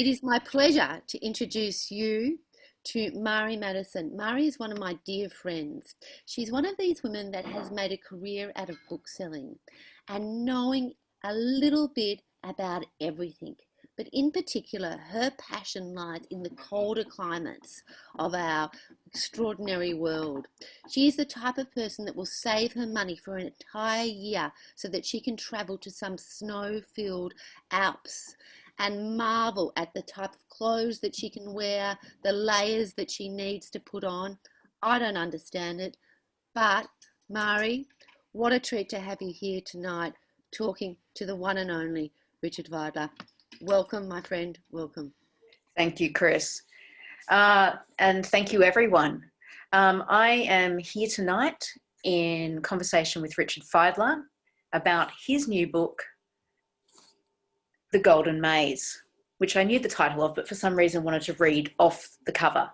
It is my pleasure to introduce you to Marie Matteson. Marie is one of my dear friends. She's one of these women that has made a career out of book selling and knowing a little bit about everything. But in particular, her passion lies in the colder climates of our extraordinary world. She is the type of person that will save her money for an entire year so that she can travel to some snow-filled Alps and marvel at the type of clothes that she can wear, the layers that she needs to put on. I don't understand it, but Marie, what a treat to have you here tonight talking to the one and only Richard Fidler. Welcome, my friend, welcome. Thank you, Chris. And thank you, everyone. I am here tonight in conversation with Richard Fidler about his new book, The Golden Maze, which I knew the title of, but for some reason wanted to read off the cover.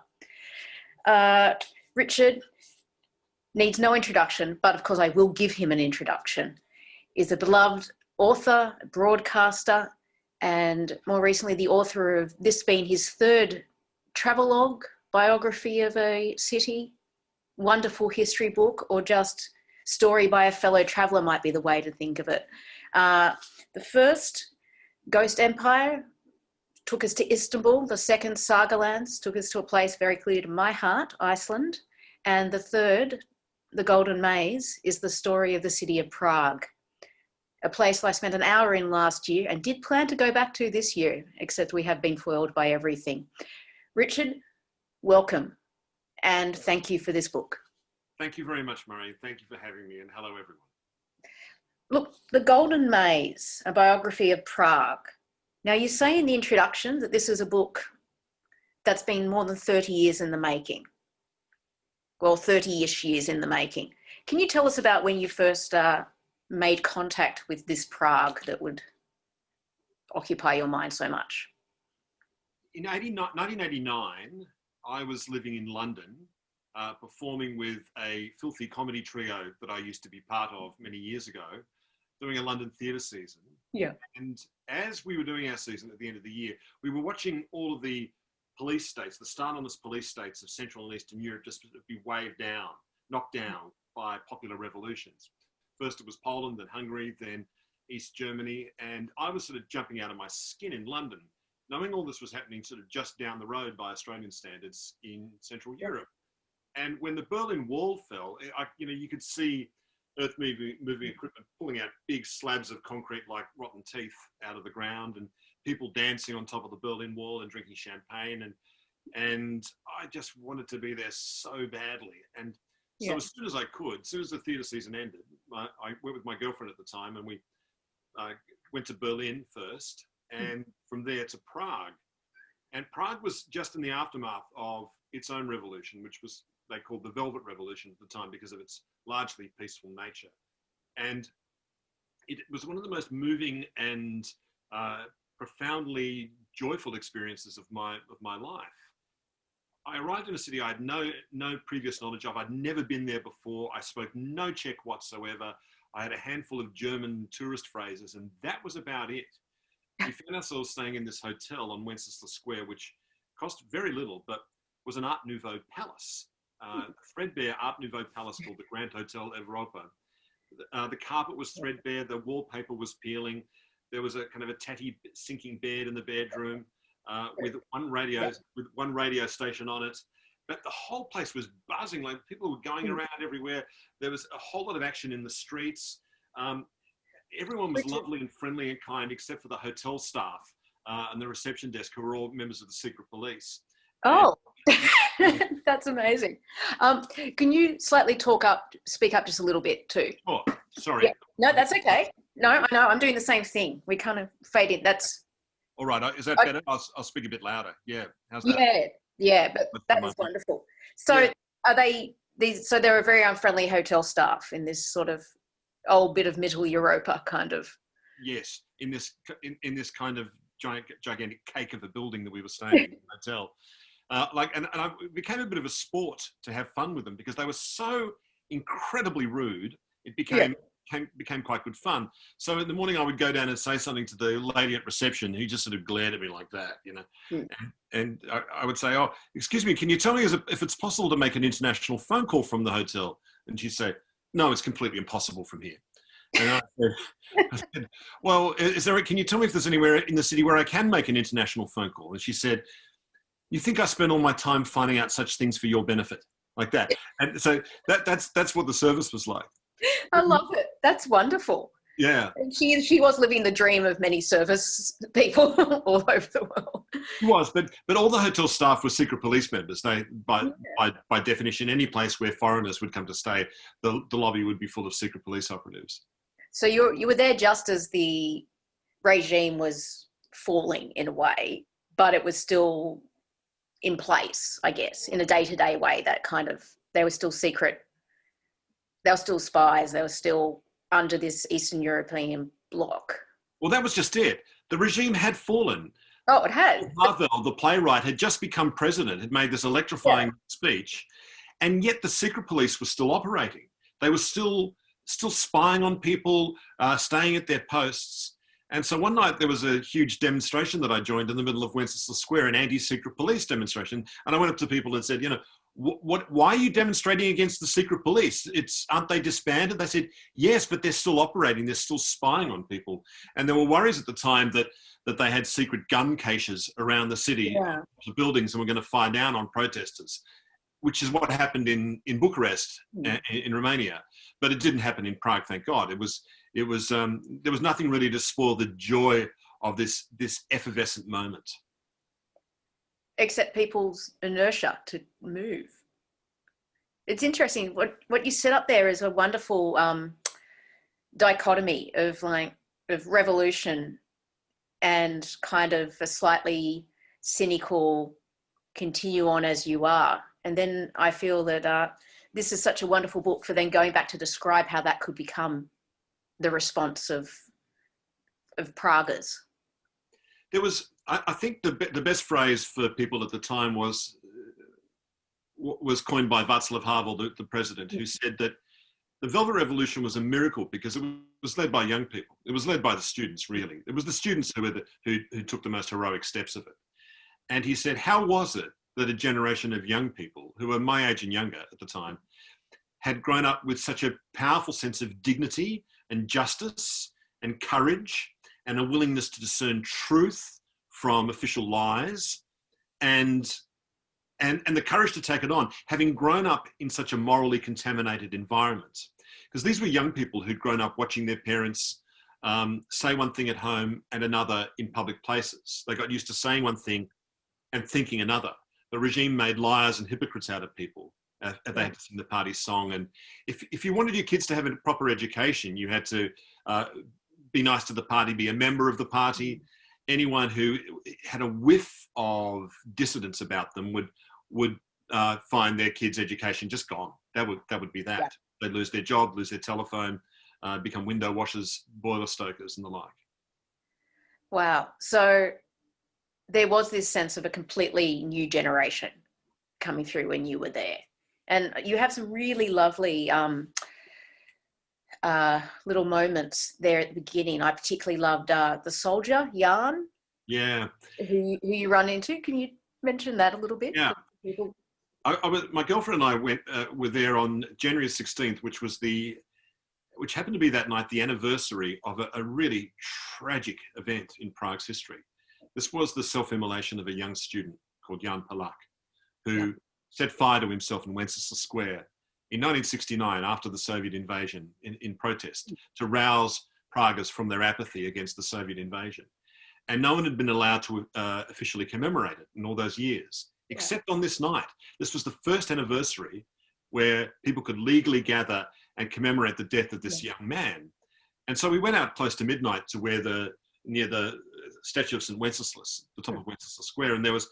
Richard needs no introduction, but of course I will give him an introduction. Is a beloved author, broadcaster, and more recently the author of this being his third travelogue, biography of a city, wonderful history book, or just story by a fellow traveller might be the way to think of it. The first, Ghost Empire, took us to Istanbul. The second, Saga lands, took us to a place very clear to my heart, Iceland. And the third, The Golden Maze, is the story of the city of Prague, a place I spent an hour in last year and did plan to go back to this year, except we have been foiled by everything. Richard, welcome, and thank you for this book. Thank you very much, Marie. Thank you for having me, and hello, everyone. Look, The Golden Maze, a biography of Prague. Now, you say in the introduction that this is a book that's been more than 30 years in the making. Well, 30-ish years in the making. Can you tell us about when you first made contact with this Prague that would occupy your mind so much? In 1989, I was living in London, performing with a filthy comedy trio that I used to be part of many years ago, doing a London theatre season. Yeah. And as we were doing our season at the end of the year, we were watching all of the police states, the start-honest police states of Central and Eastern Europe just be waved down, knocked down by popular revolutions. First it was Poland, then Hungary, then East Germany. And I was sort of jumping out of my skin in London, knowing all this was happening sort of just down the road by Australian standards in Central Europe. And when the Berlin Wall fell, you could see earth-moving equipment pulling out big slabs of concrete like rotten teeth out of the ground, and people dancing on top of the Berlin Wall and drinking champagne. And I just wanted to be there so badly. And so as soon as I could, as soon as the theatre season ended, I went with my girlfriend at the time, and we went to Berlin first, and from there to Prague. And Prague was just in the aftermath of its own revolution, which was they called the Velvet Revolution at the time because of its largely peaceful nature. And it was one of the most moving and profoundly joyful experiences of my life. I arrived in a city I had no previous knowledge of. I'd never been there before. I spoke no Czech whatsoever. I had a handful of German tourist phrases, and that was about it. We found ourselves staying in this hotel on Wenceslas Square, which cost very little, but was an Art Nouveau palace, a threadbare Art Nouveau palace called the Grand Hotel Europa. The carpet was threadbare, the wallpaper was peeling. There was a kind of a tatty sinking bed in the bedroom. With one radio station on it, but the whole place was buzzing. Like people were going around everywhere. There was a whole lot of action in the streets. Everyone was lovely and friendly and kind, except for the hotel staff and the reception desk, who were all members of the secret police. Oh, that's amazing. Can you slightly speak up just a little bit too? Oh, sorry. Yeah. No, that's okay. No, I know. I'm doing the same thing. We kind of fade in. That's. All right, is that better? I'll speak a bit louder. Yeah, how's that? Yeah, but that was wonderful. So are they these? So they're a very unfriendly hotel staff in this sort of old bit of Middle Europa kind of. Yes, in this kind of gigantic cake of a building that we were staying in the hotel. It became a bit of a sport to have fun with them because they were so incredibly rude. It became became quite good fun. So in the morning I would go down and say something to the lady at reception, who just sort of glared at me like that, and I would say, "Oh, excuse me, can you tell me if it's possible to make an international phone call from the hotel?" And she'd say, "No, it's completely impossible from here." And I said, "Well, can you tell me if there's anywhere in the city where I can make an international phone call?" And she said, "You think I spend all my time finding out such things for your benefit?" Like that. And so that's what the service was like. I love it. That's wonderful. Yeah. And she was living the dream of many service people all over the world. She was, but all the hotel staff were secret police members. They, by definition, any place where foreigners would come to stay, the lobby would be full of secret police operatives. So you were there just as the regime was falling in a way, but it was still in place, I guess, in a day-to-day way. That kind of, they were still secret. They were still spies. They were still under this Eastern European bloc. Well, that was just it. The regime had fallen. Oh, it had. Havel, the playwright, had just become president, had made this electrifying speech, and yet the secret police were still operating. They were still spying on people, staying at their posts. And so one night there was a huge demonstration that I joined in the middle of Wenceslas Square, an anti-secret police demonstration. And I went up to people and said, why are you demonstrating against the secret police? Aren't they disbanded? They said, yes, but they're still operating. They're still spying on people. And there were worries at the time that they had secret gun caches around the city, the buildings, and were going to fire down on protesters, which is what happened in Bucharest, in Romania. But it didn't happen in Prague, thank God. There was nothing really to spoil the joy of this effervescent moment. Except people's inertia to move. It's interesting. What you set up there is a wonderful dichotomy of revolution and kind of a slightly cynical continue on as you are. And then I feel that this is such a wonderful book for then going back to describe how that could become the response of Praguers. There was, I think the best phrase for people at the time was coined by Václav Havel, the president, who said that the Velvet Revolution was a miracle because it was led by young people. It was led by the students, really. It was the students who took the most heroic steps of it. And he said, how was it that a generation of young people, who were my age and younger at the time, had grown up with such a powerful sense of dignity and justice and courage and a willingness to discern truth from official lies and the courage to take it on, having grown up in such a morally contaminated environment. Because these were young people who'd grown up watching their parents say one thing at home and another in public places. They got used to saying one thing and thinking another. The regime made liars and hypocrites out of people. They had to sing the party song. And if you wanted your kids to have a proper education, you had to be nice to the party, be a member of the party. Anyone who had a whiff of dissidence about them would find their kids' education just gone. That would be that. Yeah. They'd lose their job, lose their telephone, become window washers, boiler stokers and the like. Wow. So there was this sense of a completely new generation coming through when you were there. And you have some really lovely little moments there at the beginning. I particularly loved the soldier, Jan. Yeah. Who you run into. Can you mention that a little bit? Yeah. My girlfriend and I were there on January 16th, which happened to be that night, the anniversary of a really tragic event in Prague's history. This was the self-immolation of a young student called Jan Palach, who set fire to himself in Wenceslas Square in 1969 after the Soviet invasion in protest to rouse Praguers from their apathy against the Soviet invasion. And no one had been allowed to officially commemorate it in all those years, except on this night. This was the first anniversary where people could legally gather and commemorate the death of this young man. And so we went out close to midnight to near the statue of St. Wenceslas, the top of Wenceslas Square, and there was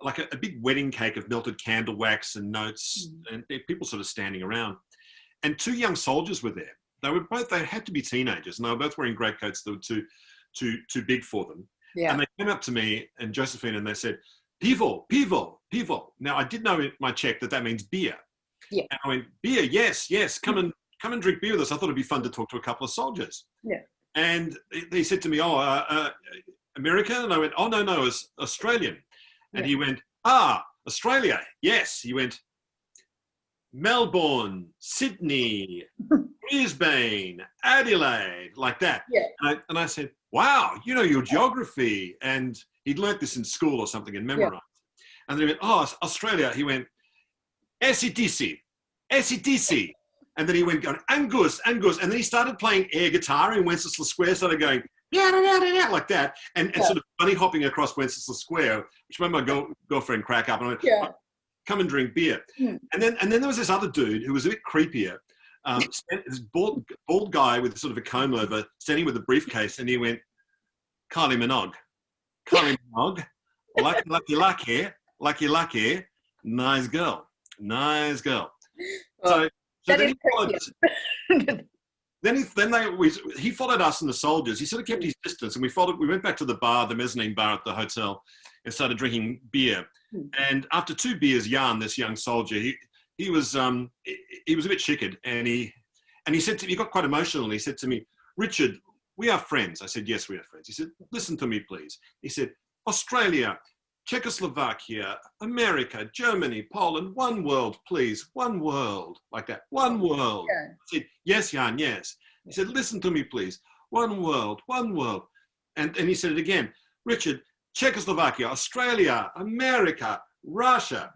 like a big wedding cake of melted candle wax and notes and people sort of standing around. And two young soldiers were there. They had to be teenagers, and they were both wearing greatcoats that were too big for them. Yeah. And they came up to me and Josephine and they said, pivo, pivo, pivo. Now I did know in my Czech that means beer. Yeah. And I went, beer, yes, come come and drink beer with us. I thought it'd be fun to talk to a couple of soldiers. Yeah. And he said to me, American? And I went, oh, no, it's Australian. And he went, Australia, yes. He went, Melbourne, Sydney, Brisbane, Adelaide, like that. Yeah. And I said, wow, you know your geography. And he'd learnt this in school or something and memorized it. And then he went, oh, Australia. He went, ACDC. And then he went going, Angus. And then he started playing air guitar in Wenceslas Square, started going, like that, and sort of bunny hopping across Wenceslas Square, which made my girlfriend crack up. And I went, come and drink beer. And then there was this other dude who was a bit creepier, this bald guy with sort of a comb over, standing with a briefcase, and he went, Kylie Minogue, lucky, nice girl. So he followed us and the soldiers. He sort of kept his distance, and we went back to the bar, the mezzanine bar at the hotel, and started drinking beer. And after 2 beers, Jan, this young soldier, he was a bit chickened, and he said to me, he got quite emotional, and he said to me, Richard, we are friends. I said, yes, we are friends. He said, listen to me, please. He said, Australia, Czechoslovakia, America, Germany, Poland, one world, please, one world, like that, one world. I said, yes, Jan, yes. He said, listen to me, please, one world. And he said it again, Richard, Czechoslovakia, Australia, America, Russia.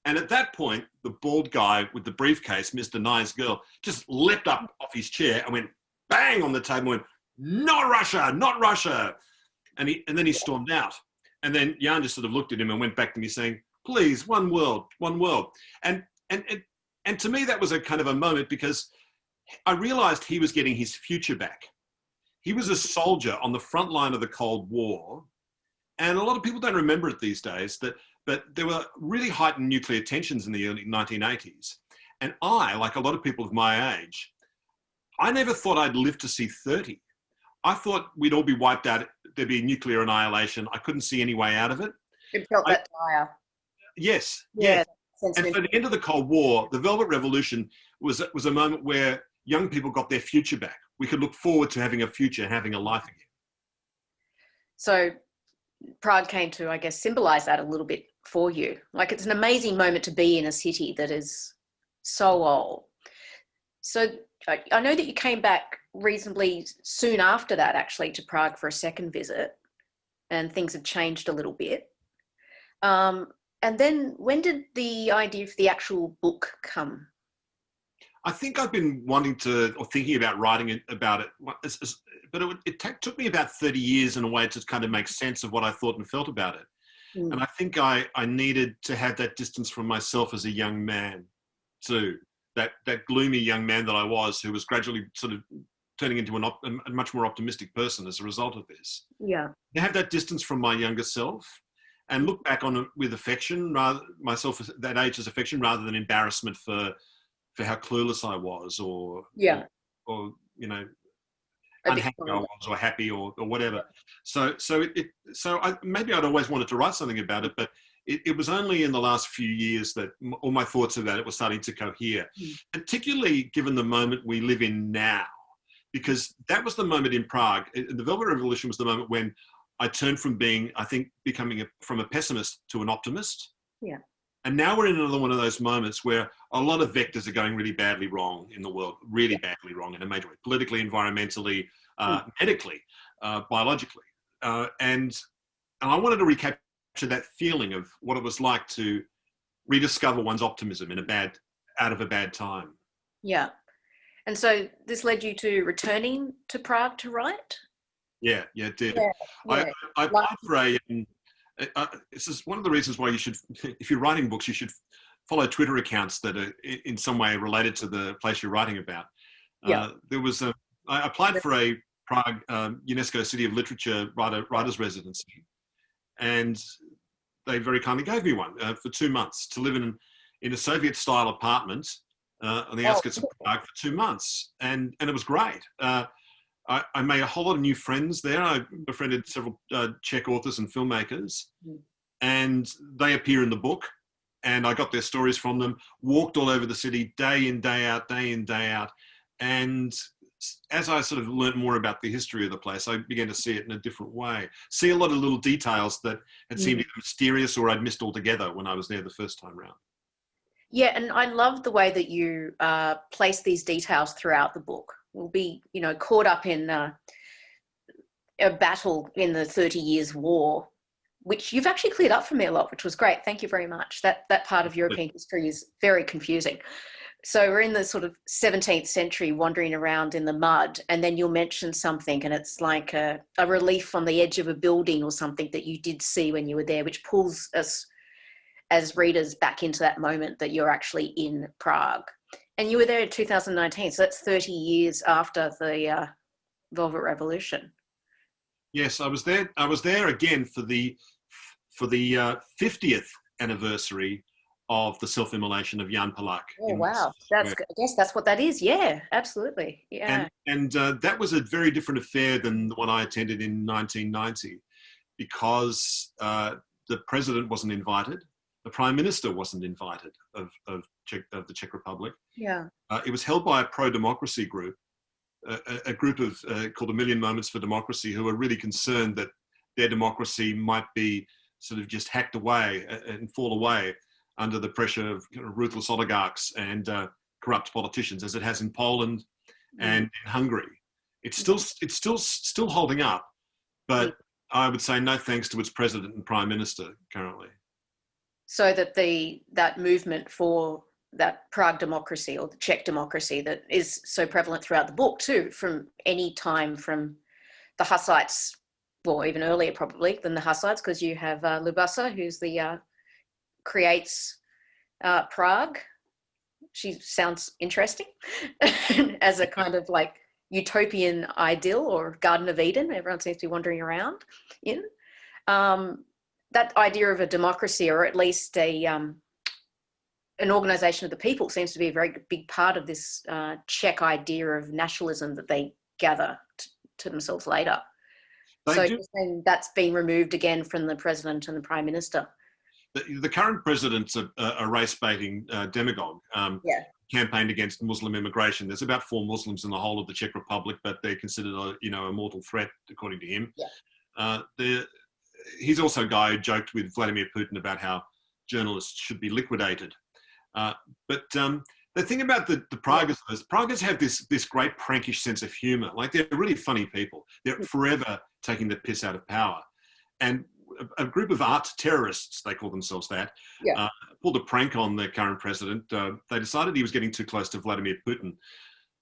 And at that point, the bald guy with the briefcase, Mr. Nice Girl, just leapt up off his chair and went bang on the table and went, not Russia. And then he stormed out. And then Jan just sort of looked at him and went back to me saying, please, one world. And to me, that was a kind of a moment, because I realized he was getting his future back. He was a soldier on the front line of the Cold War. And a lot of people don't remember it these days, but there were really heightened nuclear tensions in the early 1980s. And I, like a lot of people of my age, I never thought I'd live to see 30. I thought we'd all be wiped out. There'd be nuclear annihilation. I couldn't see any way out of it. It felt that dire. Yes. Yeah. Yes. And at the end of the Cold War, the Velvet Revolution was a moment where young people got their future back. We could look forward to having a future and having a life again. So Prague came to, I guess, symbolize that a little bit for you. Like, it's an amazing moment to be in a city that is so old. So I know that you came back reasonably soon after that, actually, to Prague for a second visit, and things had changed a little bit. And then when did the idea for the actual book come? I think I've been wanting to, or thinking about writing about it, but it took me about 30 years in a way to kind of make sense of what I thought and felt about it. And I think I needed to have that distance from myself as a young man too. That gloomy young man that I was, who was gradually sort of turning into a much more optimistic person as a result of this. Yeah. To have that distance from my younger self and look back on it with affection, myself at that age as affection, rather than embarrassment for how clueless I was, or you know, unhappy I was, or happy, or whatever. So maybe I'd always wanted to write something about it, but it was only in the last few years that all my thoughts about it were starting to cohere, particularly given the moment we live in now, because that was the moment in Prague. The Velvet Revolution was the moment when I turned from becoming from a pessimist to an optimist. Yeah. And now we're in another one of those moments where a lot of vectors are going really badly wrong in the world, really badly wrong in a major way, politically, environmentally, medically, biologically. And I wanted to recapture that feeling of what it was like to rediscover one's optimism out of a bad time. Yeah. And so this led you to returning to Prague to write? Yeah, it did. I applied for this is one of the reasons why you should, if you're writing books, you should follow Twitter accounts that are in some way related to the place you're writing about. I applied for a Prague UNESCO City of Literature writer's residency, and they very kindly gave me one for 2 months to live in a Soviet-style apartment on the outskirts of Prague for 2 months, and it was great. I made a whole lot of new friends there. I befriended several Czech authors and filmmakers, and they appear in the book. and I got their stories from them, walked all over the city day in, day out, day in, day out. And as I sort of learned more about the history of the place, I began to see it in a different way. See a lot of little details that had seemed either mysterious or I'd missed altogether when I was there the first time round. Yeah, and I love the way that you place these details throughout the book. We'll be, caught up in a battle in the 30 Years' War, which you've actually cleared up for me a lot, which was great. Thank you very much. That part of European history is very confusing. So we're in the sort of 17th century wandering around in the mud, and then you'll mention something and it's like a relief on the edge of a building or something that you did see when you were there, which pulls us as readers back into that moment that you're actually in Prague. And you were there in 2019, so that's 30 years after the Velvet Revolution. Yes, I was there. I was there again for the 50th anniversary of the self-immolation of Jan Palach. Oh, wow. I guess that's what that is. Yeah, absolutely. Yeah. And that was a very different affair than the one I attended in 1990 because the president wasn't invited. The prime minister wasn't invited of the Czech Republic. Yeah. It was held by a pro-democracy group, a group of called A Million Moments for Democracy, who are really concerned that their democracy might be sort of just hacked away and fall away under the pressure of ruthless oligarchs and corrupt politicians, as it has in Poland and in Hungary. It's still holding up, but I would say no thanks to its president and prime minister currently. So that movement for that Prague democracy or the Czech democracy that is so prevalent throughout the book too, from any time from the Hussites, well, even earlier probably than the Hussites, because you have Lubusa, who's the creates Prague. She sounds interesting as a kind of like utopian ideal or Garden of Eden. Everyone seems to be wandering around in. That idea of a democracy, or at least an organisation of the people, seems to be a very big part of this Czech idea of nationalism that they gather to themselves later. That's been removed again from the president and the prime minister. The current president's a race-baiting demagogue. Campaigned against Muslim immigration. There's about 4 Muslims in the whole of the Czech Republic, but they're considered a mortal threat, according to him. Yeah. He's also a guy who joked with Vladimir Putin about how journalists should be liquidated. But the thing about the Praguers have this great prankish sense of humour. Like, they're really funny people. They're forever taking the piss out of power. And a group of art terrorists, they call themselves that, pulled a prank on the current president. They decided he was getting too close to Vladimir Putin.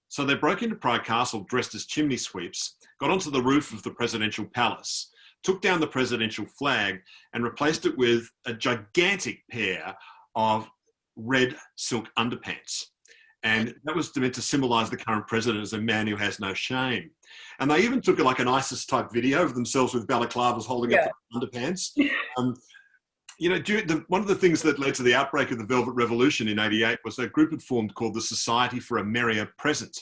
So they broke into Prague Castle dressed as chimney sweeps, got onto the roof of the presidential palace, took down the presidential flag and replaced it with a gigantic pair of red silk underpants. And that was meant to symbolise the current president as a man who has no shame. And they even took like an ISIS-type video of themselves with balaclavas holding up the underpants. One of the things that led to the outbreak of the Velvet Revolution in '88 was a group had formed called the Society for a Merrier Present.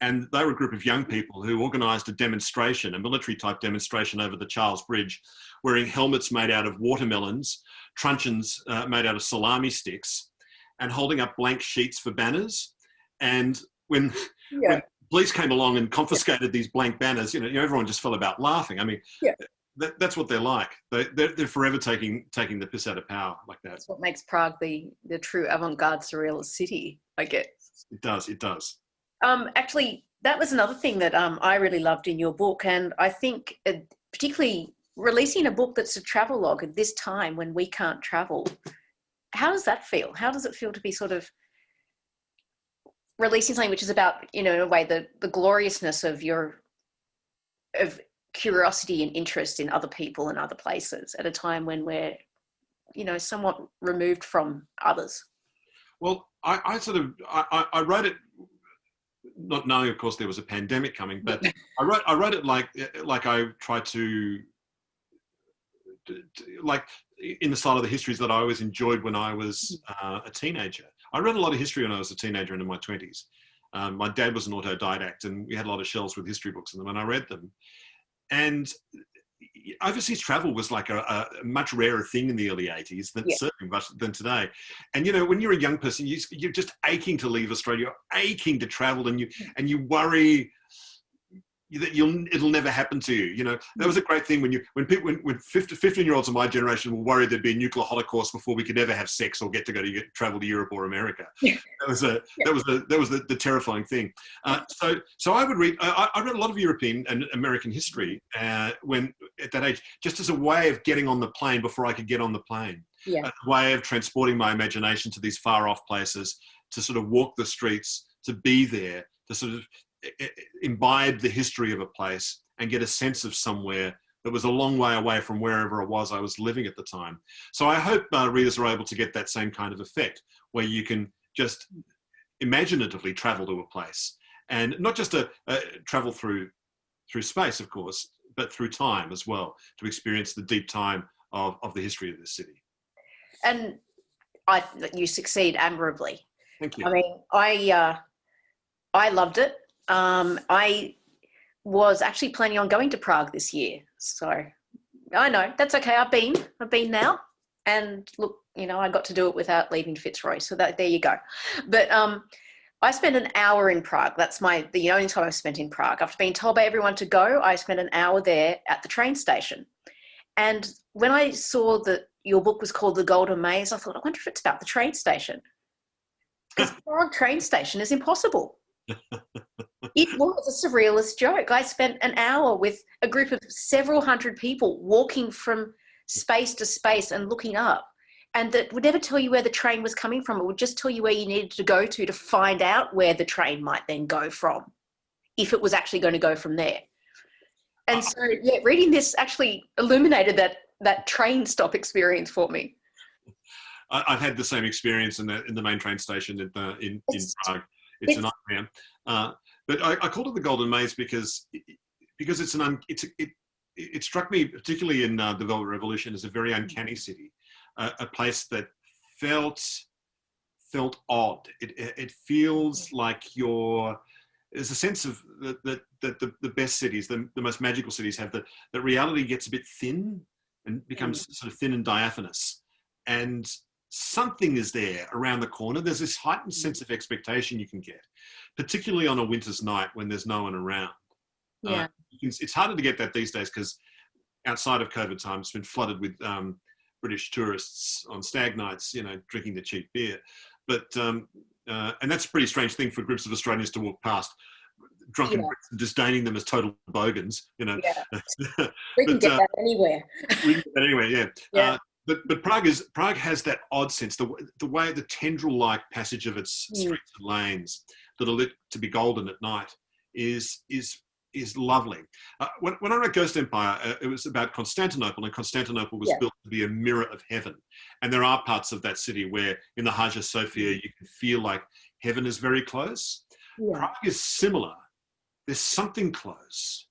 And they were a group of young people who organised a demonstration, a military-type demonstration over the Charles Bridge, wearing helmets made out of watermelons, truncheons made out of salami sticks, and holding up blank sheets for banners. And when police came along and confiscated these blank banners, everyone just fell about laughing. I mean, that's what they're like. They're forever taking the piss out of power like that. That's what makes Prague the true avant-garde surrealist city, I guess. It does. Actually, that was another thing that I really loved in your book. And I think particularly releasing a book that's a travelogue at this time when we can't travel, how does that feel? How does it feel to be sort of releasing something which is about, in a way, the gloriousness of curiosity and interest in other people and other places at a time when we're, somewhat removed from others? Well, I wrote it not knowing, of course, there was a pandemic coming, but I wrote it like I tried to like in the style of the histories that I always enjoyed when I was a teenager. I read a lot of history when I was a teenager and in my 20s. My dad was an autodidact and we had a lot of shelves with history books in them and I read them. And, overseas travel was like a much rarer thing in the early 80s than certainly much than today. And, you know, when you're a young person, you're just aching to leave Australia, you're aching to travel, and you worry that it'll never happen to you. You know, that was a great thing when 15-year-olds of my generation were worried there'd be a nuclear holocaust before we could ever have sex or get to travel to Europe or America. That was the terrifying thing. So I would read. I read a lot of European and American history when at that age, just as a way of getting on the plane before I could get on the plane. Yeah. A way of transporting my imagination to these far off places, to sort of walk the streets, to be there, to sort of imbibe the history of a place and get a sense of somewhere that was a long way away from wherever it was I was living at the time. So I hope readers are able to get that same kind of effect, where you can just imaginatively travel to a place, and not just travel through space, of course, but through time as well, to experience the deep time of the history of this city. And you succeed admirably. Thank you. I mean, I loved it. I was actually planning on going to Prague this year. So I know, that's okay. I've been now. And look, you know, I got to do it without leaving Fitzroy. So there you go. But I spent an hour in Prague. That's the only time I've spent in Prague. After being told by everyone to go, I spent an hour there at the train station. And when I saw that your book was called The Golden Maze, I thought, I wonder if it's about the train station. Because Prague train station is impossible. It was a surrealist joke. I spent an hour with a group of several hundred people walking from space to space and looking up, and that would never tell you where the train was coming from. It would just tell you where you needed to go to find out where the train might then go from, if it was actually going to go from there. And so, yeah, reading this actually illuminated that train stop experience for me. I've had the same experience in the main train station in Prague. It's a nightmare. But I called it the Golden Maze because it struck me, particularly in the Velvet Revolution, as a very uncanny city, a place that felt odd. It feels like there's a sense of that the best cities, the most magical cities, have that reality gets a bit thin and becomes sort of thin and diaphanous, and something is there around the corner. There's this heightened sense of expectation you can get, particularly on a winter's night when there's no one around. Yeah. It's harder to get that these days because outside of COVID time, it's been flooded with British tourists on stag nights, you know, drinking the cheap beer. But and that's a pretty strange thing for groups of Australians to walk past, drunken Brits, and disdaining them as total bogans, you know. Yeah. We can get that anywhere. We can get that anywhere, yeah. Yeah. But Prague has that odd sense, the way the tendril-like passage of its streets and lanes that are lit to be golden at night is lovely. When I wrote Ghost Empire, it was about Constantinople, and Constantinople was built to be a mirror of heaven. And there are parts of that city where in the Hagia Sophia you can feel like heaven is very close. Yeah. Prague is similar. There's something close,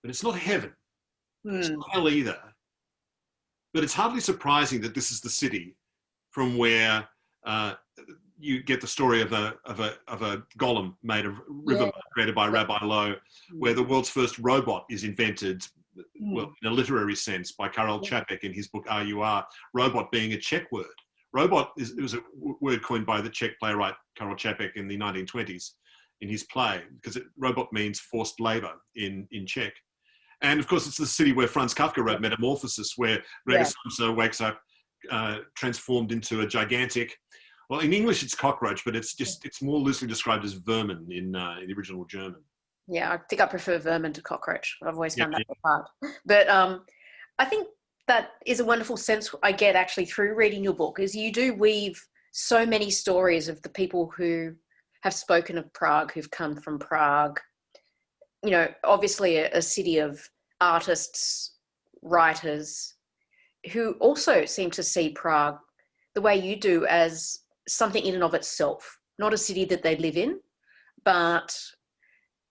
but it's not heaven. It's not hell either. But it's hardly surprising that this is the city from where you get the story of a golem made of river created by Rabbi Lowe, where the world's first robot is invented, well, in a literary sense, by Karel Čapek in his book R.U.R., robot being a Czech word. Robot was a word coined by the Czech playwright Karel Čapek in the 1920s in his play, because robot means forced labor in Czech. And of course, it's the city where Franz Kafka wrote Metamorphosis, where Greta Samsa wakes up transformed into a gigantic, well, in English it's cockroach, but it's more loosely described as vermin in the original German. Yeah, I think I prefer vermin to cockroach. I've always found that hard. But I think that is a wonderful sense I get actually through reading your book, is you do weave so many stories of the people who have spoken of Prague, who've come from Prague. You know, obviously a city of artists, writers, who also seem to see Prague the way you do, as something in and of itself, not a city that they live in, but,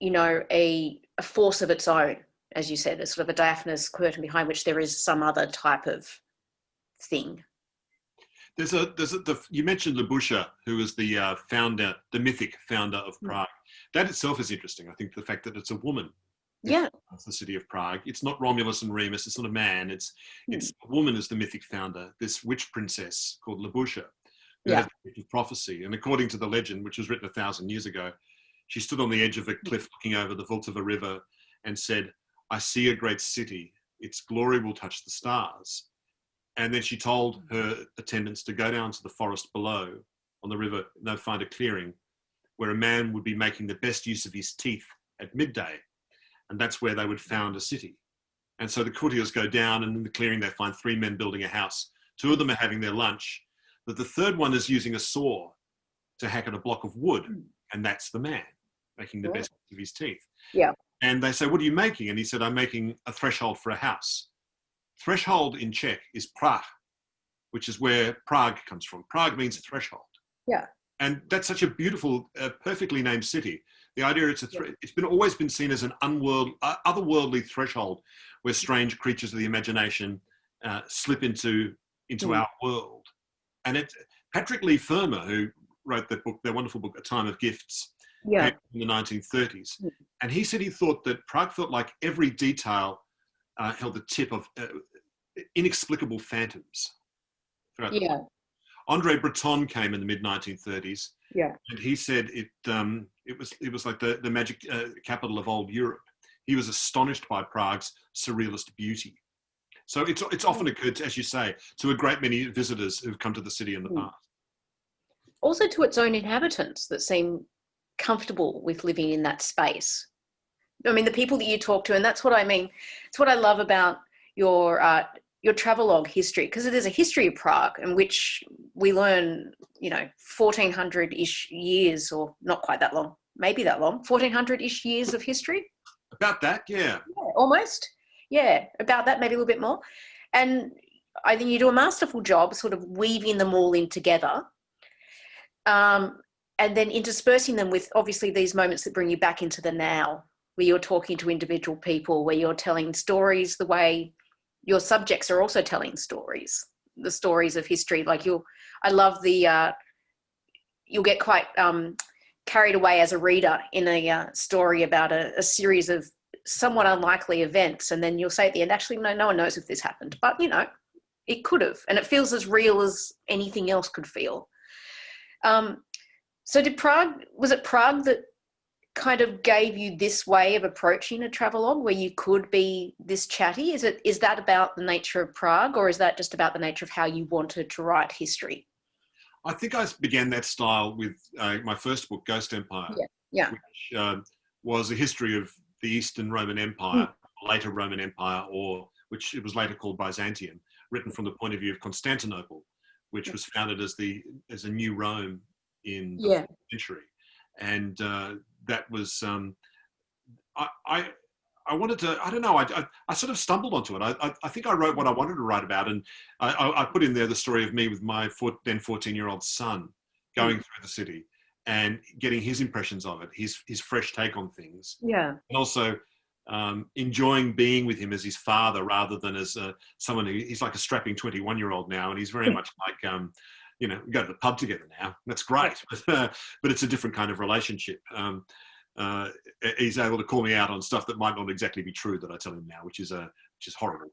you know, a force of its own, as you said, a sort of a diaphanous curtain behind which there is some other type of thing. You mentioned Libusha, who was the founder, the mythic founder of Prague. That itself is interesting. I think the fact that it's a woman Yeah. The city of Prague. It's not Romulus and Remus. It's not a man. It's a woman as the mythic founder, this witch princess called Labusha, who has the gift of prophecy. And according to the legend, which was written 1,000 years ago, she stood on the edge of a cliff looking over the Vltava river and said, "I see a great city. Its glory will touch the stars." And then she told her attendants to go down to the forest below on the river. They'll find a clearing where a man would be making the best use of his teeth at midday. And that's where they would found a city. And so the courtiers go down, and in the clearing they find 3 men building a house. 2 of them are having their lunch, but the third one is using a saw to hack at a block of wood, and that's the man making the best of his teeth. Yeah. And they say, "What are you making?" And he said, "I'm making a threshold for a house." Threshold in Czech is Prague, which is where Prague comes from. Prague means threshold. Yeah. And that's such a beautiful, perfectly named city. The idea it's always been seen as an otherworldly threshold where strange creatures of the imagination slip into our world. And Patrick Leigh Fermor, who wrote that book, their wonderful book, A Time of Gifts, in the 1930s, and he said he thought that Prague felt like every detail held the tip of inexplicable phantoms. Yeah. Andre Breton came in the mid-1930s, and he said it was like the magic capital of old Europe. He was astonished by Prague's surrealist beauty. So it's often occurred, as you say, to a great many visitors who've come to the city in the past. Also to its own inhabitants that seem comfortable with living in that space. I mean, the people that you talk to, and that's what I mean. It's what I love about your travelogue history, because it is a history of Prague in which we learn, 1,400-ish years, or not quite that long, maybe that long, 1,400-ish years of history. About that, yeah. Almost. Yeah, about that, maybe a little bit more. And I think you do a masterful job sort of weaving them all in together, and then interspersing them with obviously these moments that bring you back into the now, where you're talking to individual people, where you're telling stories the way your subjects are also telling stories, the stories of history. I love you'll get quite carried away as a reader in a story about a series of somewhat unlikely events. And then you'll say at the end, actually, no one knows if this happened, but it could have, and it feels as real as anything else could feel. So was it Prague that kind of gave you this way of approaching a travelogue where you could be this chatty? Is that about the nature of Prague, or is that just about the nature of how you wanted to write history? I think I began that style with my first book, Ghost Empire, which was a history of the Eastern Roman Empire, later Roman Empire, or which it was later called Byzantium, written from the point of view of Constantinople, which was founded as a new Rome in the 4th century. And that was, I wanted to, I don't know, I sort of stumbled onto it. I think I wrote what I wanted to write about, and I put in there the story of me with my then 14-year-old son going through the city and getting his impressions of it, his fresh take on things. Yeah. And also enjoying being with him as his father rather than as someone he's like a strapping 21-year-old now, and he's very much like, we go to the pub together now. That's great, but it's a different kind of relationship. He's able to call me out on stuff that might not exactly be true that I tell him now, which is horrible.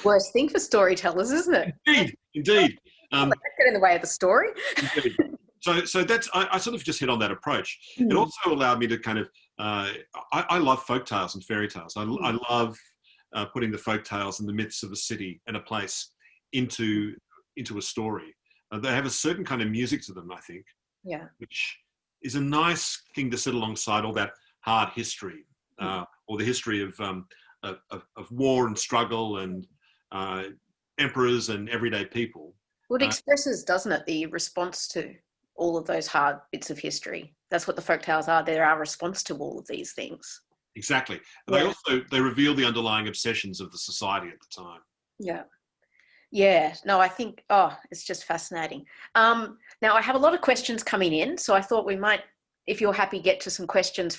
Worst thing for storytellers, isn't it? Indeed. Get in the way of the story. Indeed. So that's I sort of just hit on that approach. It also allowed me to kind of I love folk tales and fairy tales. I love putting the folk tales and the myths of a city and a place into a story. They have a certain kind of music to them, I think, which is a nice thing to sit alongside all that hard history, or the history of war and struggle and emperors and everyday people. Well, it expresses, doesn't it, the response to all of those hard bits of history. That's what the folktales are. They're our response to all of these things. Exactly. And they reveal the underlying obsessions of the society at the time. Yeah. Yeah, no, I think, it's just fascinating. Now, I have a lot of questions coming in, so I thought we might, if you're happy, get to some questions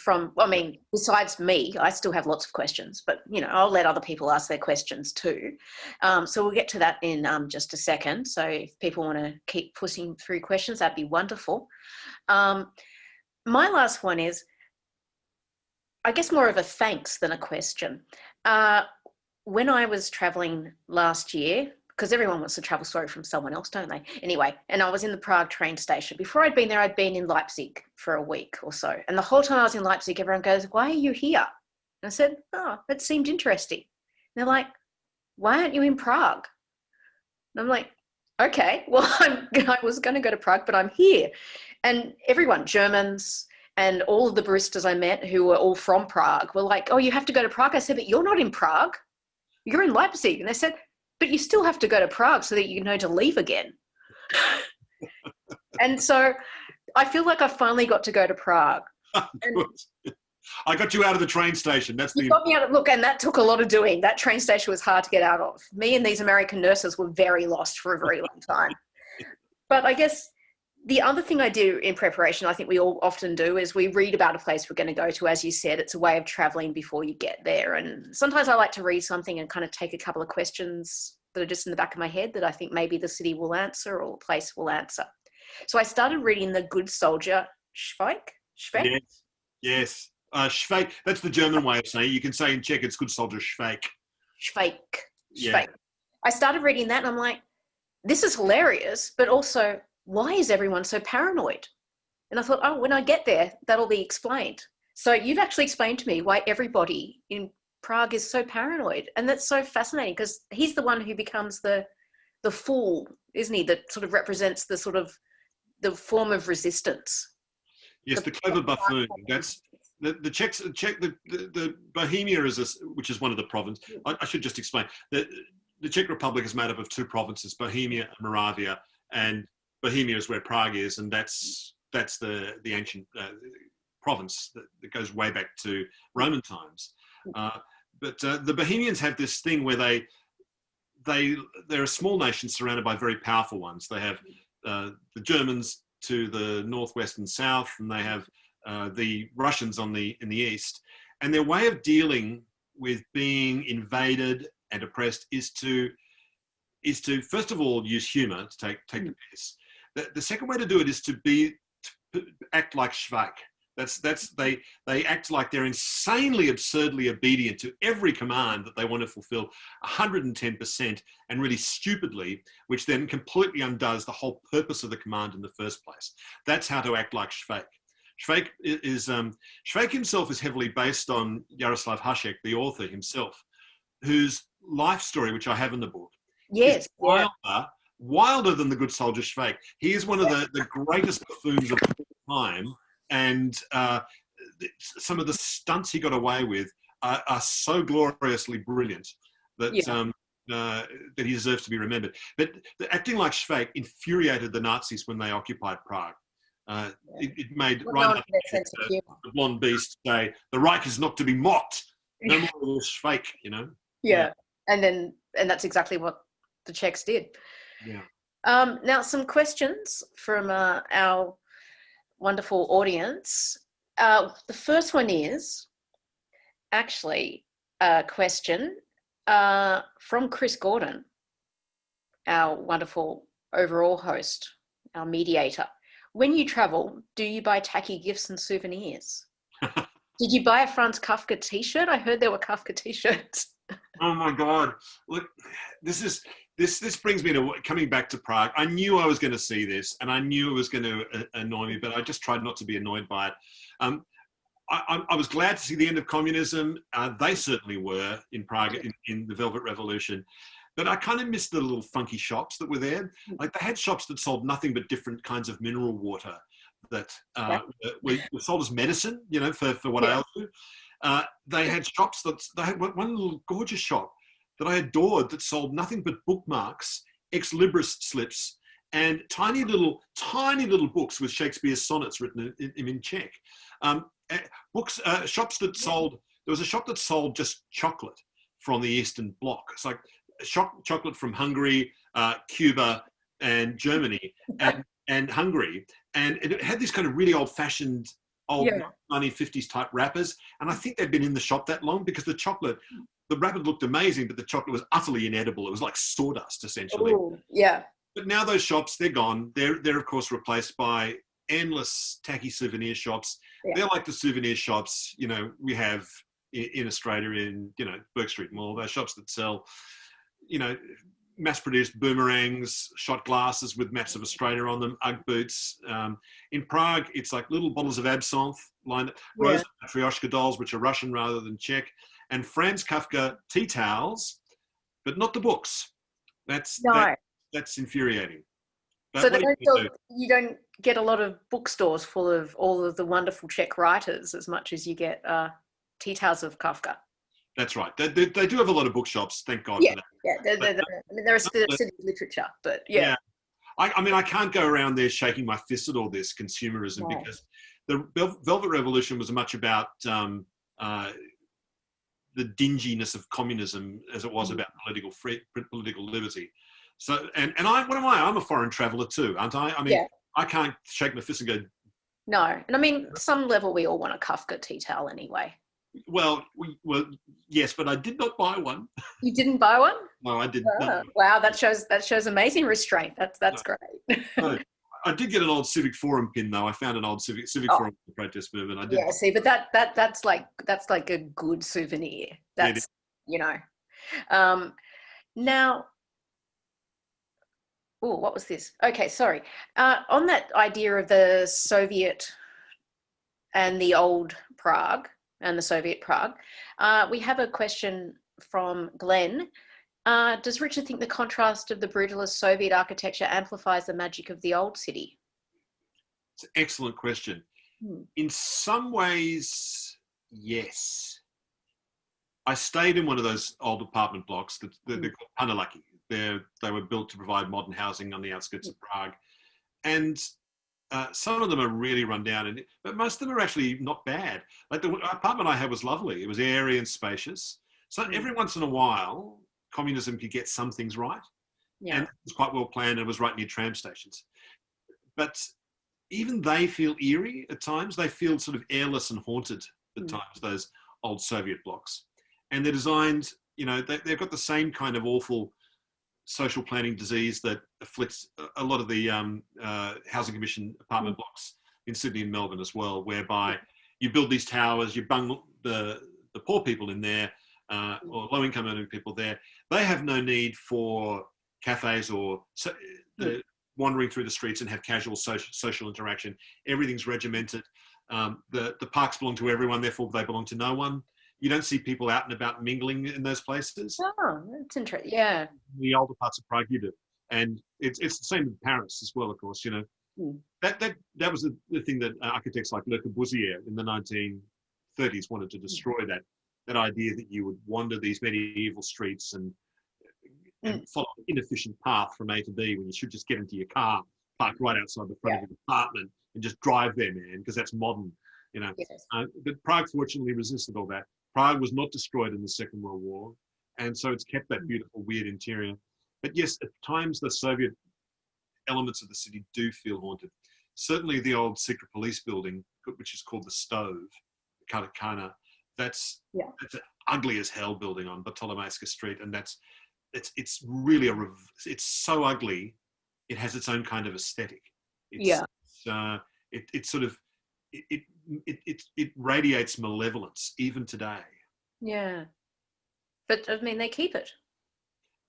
besides me, I still have lots of questions, but, I'll let other people ask their questions too. So we'll get to that in just a second. So if people want to keep pushing through questions, that'd be wonderful. My last one is, I guess more of a thanks than a question. When I was traveling last year, because everyone wants a travel story from someone else, don't they? Anyway, and I was in the Prague train station. Before I'd been there, I'd been in Leipzig for a week or so. And the whole time I was in Leipzig, everyone goes, "Why are you here?" And I said, "Oh, it seemed interesting." And they're like, "Why aren't you in Prague?" And I'm like, "Okay, well, I was going to go to Prague, but I'm here." And everyone, Germans and all of the baristas I met who were all from Prague were like, "Oh, you have to go to Prague." I said, "But you're not in Prague. You're in Leipzig." And they said, "But you still have to go to Prague so that you know to leave again." And so I feel like I finally got to go to Prague. I got you out of the train station. You got me out of, look, and that took a lot of doing. That train station was hard to get out of. Me and these American nurses were very lost for a very long time. But I guess the other thing I do in preparation, I think we all often do, is we read about a place we're going to go to. As you said, it's a way of traveling before you get there. And sometimes I like to read something and kind of take a couple of questions that are just in the back of my head that I think maybe the city will answer or the place will answer. So I started reading The Good Soldier, Schweik? Yes. Schweik, that's the German way of saying it. You can say in Czech, it's Good Soldier, Schweik. Schweik. Yeah. I started reading that and I'm like, this is hilarious, but also, why is everyone so paranoid? And I thought, oh, when I get there, that'll be explained. So you've actually explained to me why everybody in Prague is so paranoid. And that's so fascinating because he's the one who becomes the fool, isn't he? That sort of represents the sort of the form of resistance. Yes, the clever buffoon. That's the Czechs. The Bohemia which is one of the provinces. I should just explain that the Czech Republic is made up of two provinces, Bohemia and Moravia, and Bohemia is where Prague is, and that's the ancient province that goes way back to Roman times. But the Bohemians have this thing where they're a small nation surrounded by very powerful ones. They have the Germans to the northwest and south, and they have the Russians in the east. And their way of dealing with being invaded and oppressed is to first of all use humour to take the piss. The second way to do it is to act like Schweik. They act like they're insanely, absurdly obedient to every command that they want to fulfill 110% and really stupidly, which then completely undoes the whole purpose of the command in the first place. That's how to act like Schweik. Schweik himself is heavily based on Jaroslav Hašek, the author himself, whose life story, which I have in the book, is wilder than the Good Soldier Schweik. He is one of the greatest buffoons of all time. And some of the stunts he got away with are so gloriously brilliant that he deserves to be remembered. But acting like Schweik infuriated the Nazis when they occupied Prague. It made the blonde beast say, "The Reich is not to be mocked. No more Schweik," you know? Yeah. And that's exactly what the Czechs did. Yeah. Now, some questions from our wonderful audience. The first one is actually a question from Chris Gordon, our wonderful overall host, our mediator. When you travel, do you buy tacky gifts and souvenirs? Did you buy a Franz Kafka t-shirt? I heard there were Kafka t-shirts. Oh my God. Look, this brings me to coming back to Prague. I knew I was going to see this and I knew it was going to annoy me, but I just tried not to be annoyed by it. I was glad to see the end of communism. They certainly were in Prague in the Velvet Revolution. But I kind of missed the little funky shops that were there. Like they had shops that sold nothing but different kinds of mineral water that were sold as medicine, you know, for what ails you. They had shops they had one little gorgeous shop that I adored that sold nothing but bookmarks, ex libris slips, and tiny little books with Shakespeare's sonnets written in Czech. Shops that sold. There was a shop that sold just chocolate from the Eastern Bloc. It's like chocolate from Hungary, Cuba, and Germany, and Hungary, and it had these kind of really old-fashioned, 1950s type wrappers. And I think they'd been in the shop that long because the wrapper looked amazing, but the chocolate was utterly inedible. It was like sawdust, essentially. Ooh, yeah. But now those shops, they're gone. They're of course replaced by endless tacky souvenir shops. Yeah. They're like the souvenir shops, we have in Australia in, Bourke Street Mall. Those shops that sell, mass-produced boomerangs, shot glasses with maps of Australia on them, Ugg boots. In Prague, it's like little bottles of absinthe, Rosa Matryoshka dolls, which are Russian rather than Czech, and Franz Kafka tea towels, but not the books. That's infuriating. So you don't get a lot of bookstores full of all of the wonderful Czech writers as much as you get tea towels of Kafka. That's right. They do have a lot of bookshops, thank God for that. Yeah, they're a city of literature, but yeah. I can't go around there shaking my fist at all this consumerism because the Velvet Revolution was much about the dinginess of communism as it was about political liberty. So, and what am I? I'm a foreign traveller too, aren't I? I can't shake my fist and go. No, and some level we all want a Kafka tea towel anyway. Well, yes, but I did not buy one. You didn't buy one? No, I didn't. No. Wow, that shows amazing restraint. That's great. No, I did get an old Civic Forum pin though. I found an old Civic Forum protest movement. I did. Yeah, see, but that's like a good souvenir. That's now. Oh, what was this? Okay, sorry. On that idea of the Soviet and the old Prague and the Soviet Prague, we have a question from Glenn. Does Richard think the contrast of the brutalist Soviet architecture amplifies the magic of the old city? It's an excellent question. In some ways, yes. I stayed in one of those old apartment blocks that they're called Panelaki. They were built to provide modern housing on the outskirts of Prague. And some of them are really run down, but most of them are actually not bad. Like the apartment I had was lovely. It was airy and spacious. So every once in a while, communism could get some things right. Yeah. And it was quite well planned. It was right near tram stations. But even they feel eerie at times. They feel sort of airless and haunted at times, those old Soviet blocks. And they're designed, they've got the same kind of awful social planning disease that afflicts a lot of the Housing Commission apartment blocks in Sydney and Melbourne as well, whereby you build these towers, you bung the poor people in there, or low-income earning people there. They have no need for cafes or wandering through the streets and have casual social interaction. Everything's regimented. The parks belong to everyone, therefore they belong to no one. You don't see people out and about mingling in those places. Oh, that's interesting. Yeah. The older parts of Prague, you do. And it's the same in Paris as well, of course. That was the thing that architects like Le Corbusier in the 1930s wanted to destroy, that idea that you would wander these medieval streets and follow an inefficient path from A to B when you should just get into your car, park right outside the front of your apartment and just drive there, man, because that's modern. Yes. But Prague fortunately resisted all that. Prague was not destroyed in the Second World War, and so it's kept that beautiful, weird interior. But yes, at times the Soviet elements of the city do feel haunted. Certainly the old secret police building, which is called the Stove, Katakana, that's an ugly as hell building on Bartolomejska Street, and it's really it's so ugly, it has its own kind of aesthetic. It radiates malevolence even today. Yeah. But they keep it.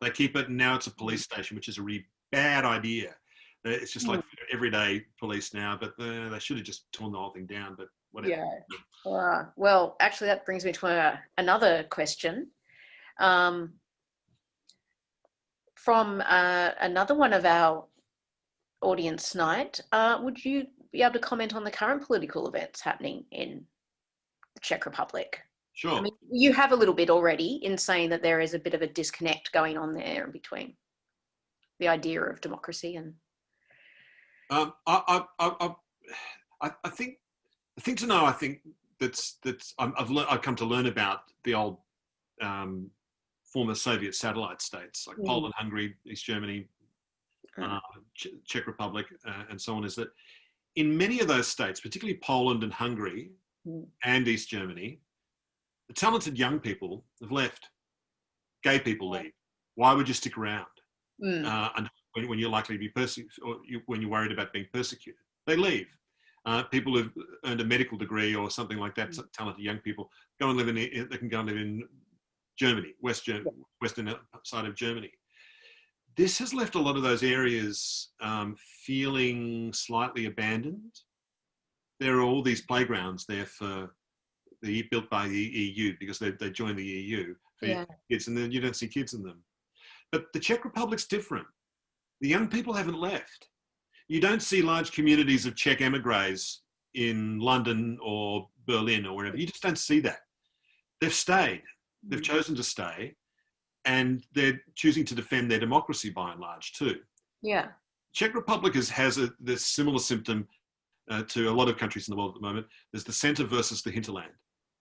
They keep it, and now it's a police station, which is a really bad idea. It's just like everyday police now, but they should have just torn the whole thing down, but whatever. Yeah. Well, actually, that brings me to another question. From another one of our audience tonight, would you be able to comment on the current political events happening in the Czech Republic? Sure. You have a little bit already in saying that there is a bit of a disconnect going on there between the idea of democracy and. I think the thing to know, I think I've come to learn about the old former Soviet satellite states like Poland, Hungary, East Germany, Czech Republic, and so on, is that in many of those states, particularly Poland and Hungary and East Germany, the talented young people have left. Gay people leave. Why would you stick around when you're likely to be persecuted, or when you're worried about being persecuted? They leave. People who've earned a medical degree or something like that, talented young people, go and live they can go and live in Germany, western side of Germany. This has left a lot of those areas feeling slightly abandoned. There are all these playgrounds there built by the EU because they joined the EU for kids, and then you don't see kids in them. But the Czech Republic's different. The young people haven't left. You don't see large communities of Czech emigres in London or Berlin or wherever. You just don't see that. They've stayed. They've chosen to stay, and they're choosing to defend their democracy by and large too. Yeah. Czech Republic has this similar symptom to a lot of countries in the world at the moment. There's the centre versus the hinterland,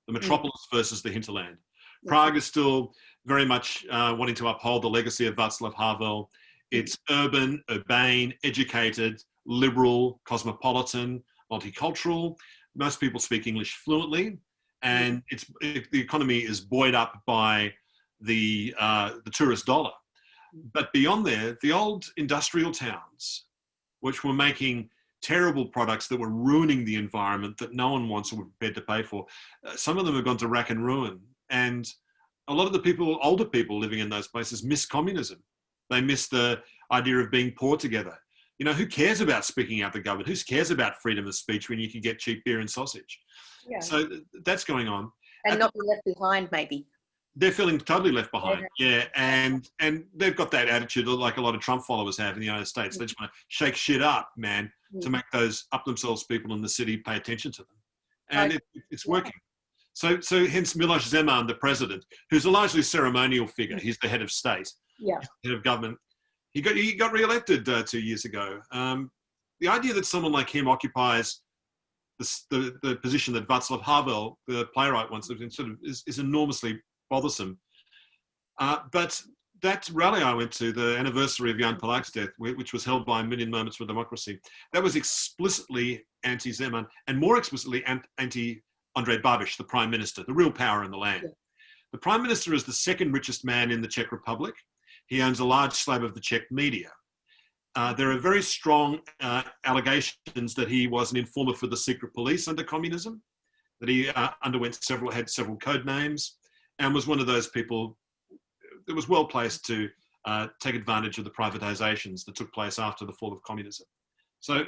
the metropolis versus the hinterland. Prague is still very much wanting to uphold the legacy of Václav Havel. It's urban, urbane, educated, liberal, cosmopolitan, multicultural. Most people speak English fluently, and the economy is buoyed up by the tourist dollar. But beyond there, the old industrial towns, which were making terrible products that were ruining the environment that no one wants or were prepared to pay for, some of them have gone to rack and ruin. And a lot of the older people living in those places miss communism. They miss the idea of being poor together. You know, who cares about speaking out the government? Who cares about freedom of speech when you can get cheap beer and sausage? Yeah. So that's going on. And not be left behind, maybe. They're feeling totally left behind. Yeah. And they've got that attitude like a lot of Trump followers have in the United States. They just want to shake shit up, man, to make those up themselves people in the city pay attention to them. And it's working. So hence Miloš Zeman, the president, who's a largely ceremonial figure. He's the head of state, head of government. He got re-elected 2 years ago. The idea that someone like him occupies the position that Václav Havel, the playwright, once is enormously bothersome. But that rally I went to, the anniversary of Jan Palach's death, which was held by A Million Moments for Democracy, that was explicitly anti-Zeman and more explicitly anti-Andrej Babiš, the prime minister, the real power in the land. Yeah. The prime minister is the second richest man in the Czech Republic. He owns a large slab of the Czech media. There are very strong allegations that he was an informer for the secret police under communism, that he had several code names, and was one of those people that was well placed to take advantage of the privatizations that took place after the fall of communism. So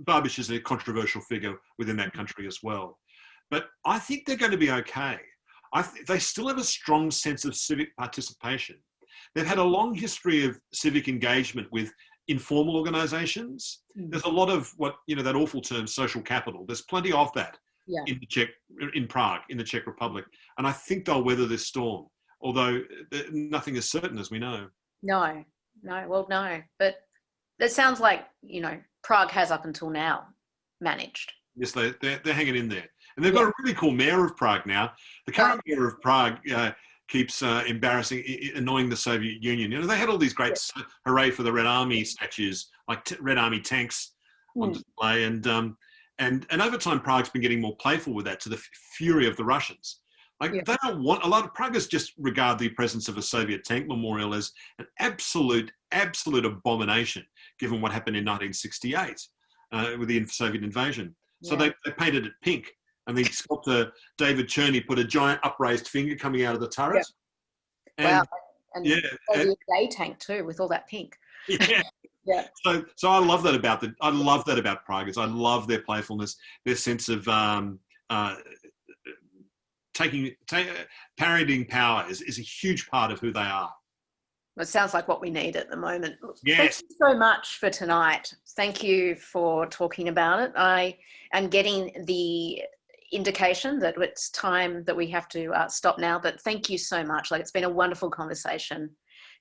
Babiš is a controversial figure within that country as well. But I think they're going to be okay. They still have a strong sense of civic participation. They've had a long history of civic engagement with informal organizations. There's a lot of that awful term, social capital. There's plenty of that in Prague, in the Czech Republic. And I think they'll weather this storm, although nothing is certain, as we know. No. But it sounds like, Prague has up until now managed. Yes, they're hanging in there. And they've got a really cool mayor of Prague now. The current mayor of Prague keeps annoying the Soviet Union. They had all these great hooray for the Red Army statues, like Red Army tanks on display. And over time, Prague's been getting more playful with that, to the fury of the Russians. They don't want, a lot of Praguers just regard the presence of a Soviet tank memorial as an absolute abomination, given what happened in 1968 with the Soviet invasion. So they painted it pink. And the sculptor David Cherney put a giant upraised finger coming out of the turret. Yeah. And a day tank too, with all that pink. Yeah. So I love that about Praguers. I love their playfulness, their sense of parodying power is a huge part of who they are. It sounds like what we need at the moment. Yes. Thank you so much for tonight. Thank you for talking about it. I am getting the indication that it's time that we have to stop now, but thank you so much. It's been a wonderful conversation.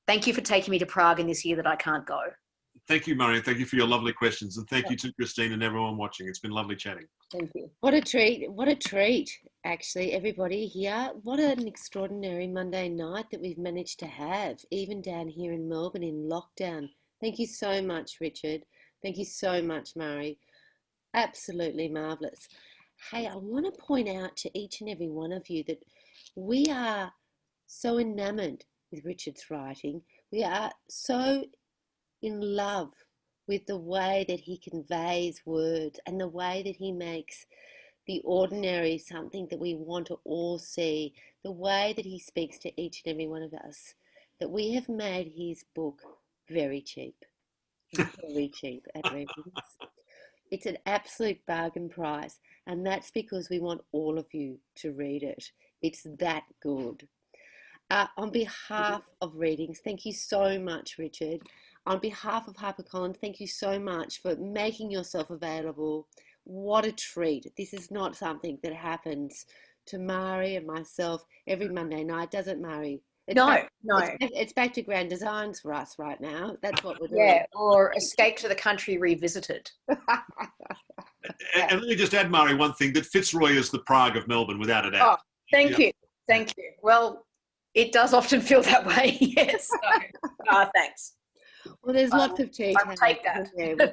Thank you for taking me to Prague in this year that I can't go. Thank you, Marie. Thank you for your lovely questions. And thank you to Christine and everyone watching. It's been lovely chatting. Thank you. What a treat, actually, everybody here. What an extraordinary Monday night that we've managed to have, even down here in Melbourne in lockdown. Thank you so much, Richard. Thank you so much, Marie. Absolutely marvellous. Hey, I want to point out to each and every one of you that we are so enamoured with Richard's writing. We are so in love with the way that he conveys words and the way that he makes the ordinary something that we want to all see, the way that he speaks to each and every one of us, that we have made his book very cheap. Very cheap at readings. It's an absolute bargain price, and that's because we want all of you to read it. It's that good. On behalf of Readings, thank you so much, Richard. On behalf of HarperCollins, thank you so much for making yourself available. What a treat. This is not something that happens to Marie and myself every Monday night, does it, Marie? No. It's back to Grand Designs for us right now. That's what we're doing. Yeah, or Escape to the Country Revisited. And let me just add, Marie, one thing, that Fitzroy is the Prague of Melbourne, without a doubt. Oh, thank you. Thank you. Well, it does often feel that way, yes. So, thanks. Well, there's lots of tea I'll take that. with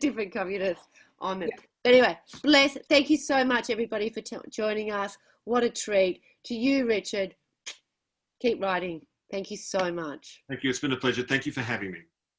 different communists on it. Yeah. But anyway, bless. Thank you so much, everybody, for joining us. What a treat. To you, Richard, keep writing. Thank you so much. Thank you. It's been a pleasure. Thank you for having me.